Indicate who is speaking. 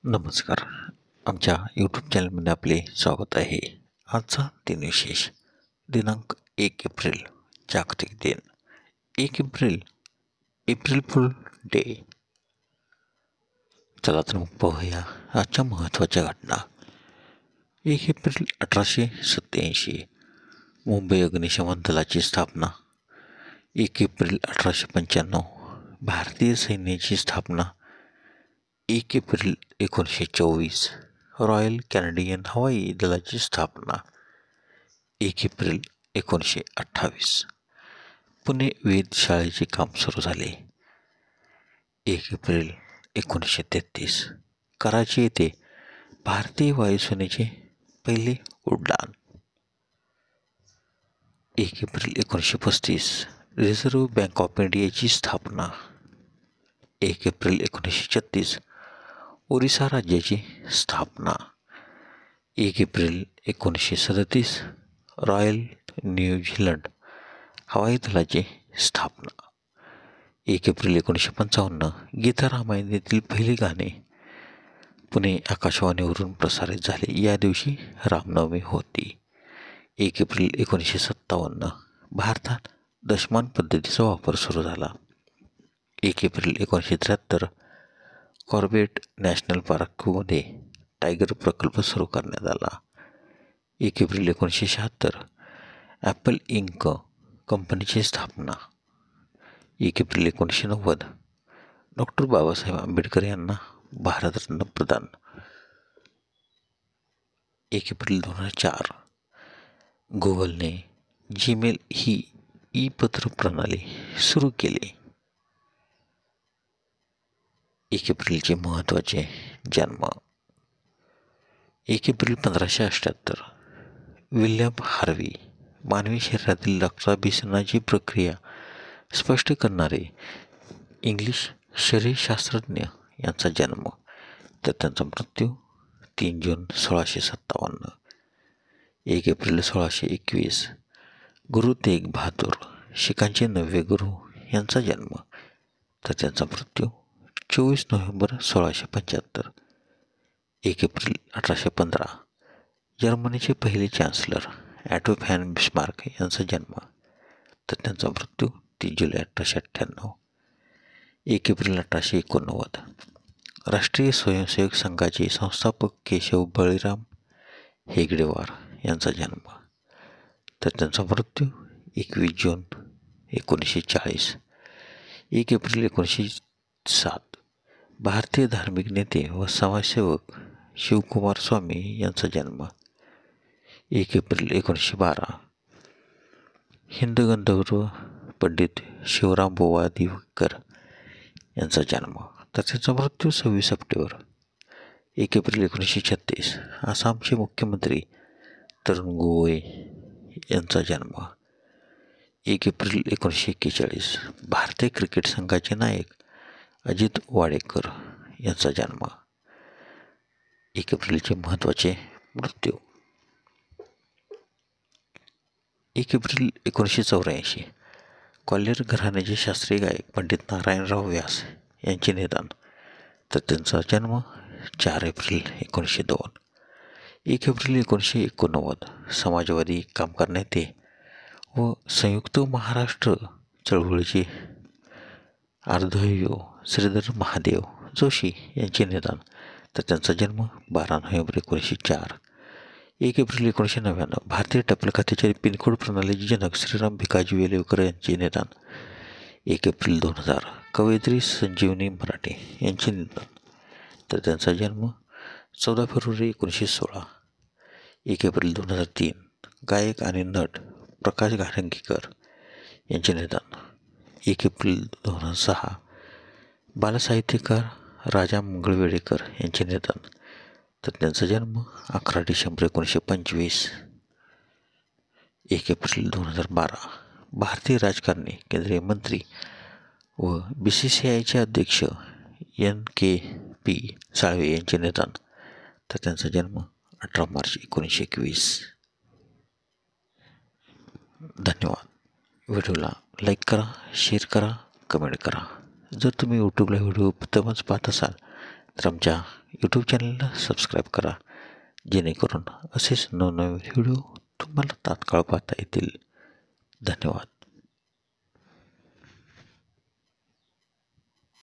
Speaker 1: नमस्कार. आमच्या यूट्यूब चॅनलमध्ये आपले स्वागत आहे. आजचा दिनविशेष दिनांक 1 एप्रिल जागतिक दिन. 1 एप्रिल एप्रिल फुल डे. चला तर मग पाहूया आजच्या महत्त्वाच्या घटना. 1 एप्रिल 1887 मुंबई अग्निशमन दलाची स्थापना. 1 एप्रिल 1895 भारतीय सैन्याची स्थापना. 1 एप्रिल 1924 रॉयल कॅनेडियन हवाई दलाची स्थापना. 1 एप्रिल 1928 पुणे वेधशाळेचे काम सुरू झाले. 1 एप्रिल 1933 कराची येथे भारतीय वायुसेनेचे पहिले उड्डाण. 1 एप्रिल 1935 रिझर्व्ह बँक ऑफ इंडियाची स्थापना. 1 एप्रिल 1936 ओरिसा राज्याची स्थापना. 1 एप्रिल 1937 रॉयल न्यूझीलंड हवाई दलाची स्थापना. 1 एप्रिल 1955 गीता रामायणातील पहिले गाणे पुणे आकाशवाणीवरून प्रसारित झाले. या दिवशी रामनवमी होती. 1 एप्रिल 1957 भारतात दशमान पद्धतीचा वापर सुरू झाला. 1 एप्रिल 1973 कॉर्बेट नॅशनल पार्कमध्ये टायगर प्रकल्प सुरू करण्यात आला. 1 एप्रिल 1976 ॲपल इंक कंपनीची स्थापना. 1 एप्रिल 1990 डॉक्टर बाबासाहेब आंबेडकर यांना भारतरत्न प्रदान. 1 एप्रिल 2004 गुगलने जीमेल ही ई-पत्र प्रणाली सुरू केली. 1 एप्रिलचे महत्त्वाचे जन्म. 1 एप्रिल 1578 विल्यम हार्वी मानवी शरीरातील रक्ताभिसरणाची प्रक्रिया स्पष्ट करणारे इंग्लिश शरीरशास्त्रज्ञ यांचा जन्म. तर त्यांचा मृत्यू 3 जून 1657. 1 एप्रिल 1621 गुरु तेग बहादूर शीखांचे 9वे गुरु यांचा जन्म. तर त्यांचा मृत्यू 24 नोव्हेंबर 1675. 1 एप्रिल 1815 जर्मनीचे पहिले चान्सलर ॲडॉल्फ व्हॉन बिस्मार्क यांचा जन्म. तर त्यांचा मृत्यू 3 जुलै 1898. 1 एप्रिल 1889 राष्ट्रीय स्वयंसेवक संघाचे संस्थापक केशव बळीराम हेगडेवार यांचा जन्म. तर त्यांचा मृत्यू 21 जून 1940. 1 एप्रिल 1907 भारतीय धार्मिक नेते व समाजसेवक शिवकुमार स्वामी यांचा जन्म. 1 एप्रिल 1912 हिंद गंधर्व पंडित शिवरामबुवा दिवेकर यांचा जन्म. तर त्यांचा मृत्यू 26 सप्टेंबर. 1 एप्रिल 1936 आसामचे मुख्यमंत्री तरुण गोगोई यांचा जन्म. 1 एप्रिल 1941 भारतीय क्रिकेट संघाचे नायक अजित वाडेकर यांचा जन्म. 1 एप्रिलचे महत्त्वाचे मृत्यू. 1 एप्रिल 1984 ग्वाल्हेर घराण्याचे शास्त्रीय गायक पंडित नारायणराव व्यास यांचे निधन. तर त्यांचा जन्म 4 एप्रिल 1902. 1 एप्रिल 1989 समाजवादी कामगार नेते व संयुक्त महाराष्ट्र चळवळीचे अर्धांगिनी श्रीधर महादेव जोशी यांचे निधन. तर त्यांचा जन्म 12 नोव्हेंबर 1904. 1 एप्रिल 1999 भारतीय टपाल खात्याच्या पिनकोड प्रणालीचे जनक श्रीराम भिकाजी वेलवकर यांचे निधन. 1 एप्रिल 2000 कवयित्री संजीवनी मराठे यांचे निधन. तर त्यांचा जन्म 14 फेब्रुवारी 1916. 1 एप्रिल 2003 गायक आणि नट प्रकाश घाटंगीकर यांचे निधन. 1 एप्रिल 2006 बालसाहित्यकार राजा मंगळवेढेकर यांचे निधन. तर त्यांचा जन्म 11 डिसेंबर 1925. 1 एप्रिल 2012 भारतीय राजकारणी केंद्रीय मंत्री व BCCIचे अध्यक्ष NKP साळवे यांचे निधन. तर त्यांचा जन्म 18 मार्च 1921. धन्यवाद. व्हिडिओला लाईक करा, शेअर करा, कमेंट करा. जर तुम्ही यूट्यूबला व्हिडिओ प्रथमच पाहत असाल तर आमच्या यूट्यूब चॅनलला सबस्क्राईब करा, जेणेकरून असेच नवनवीन व्हिडिओ तुम्हाला तात्काळ पाहता येतील. धन्यवाद.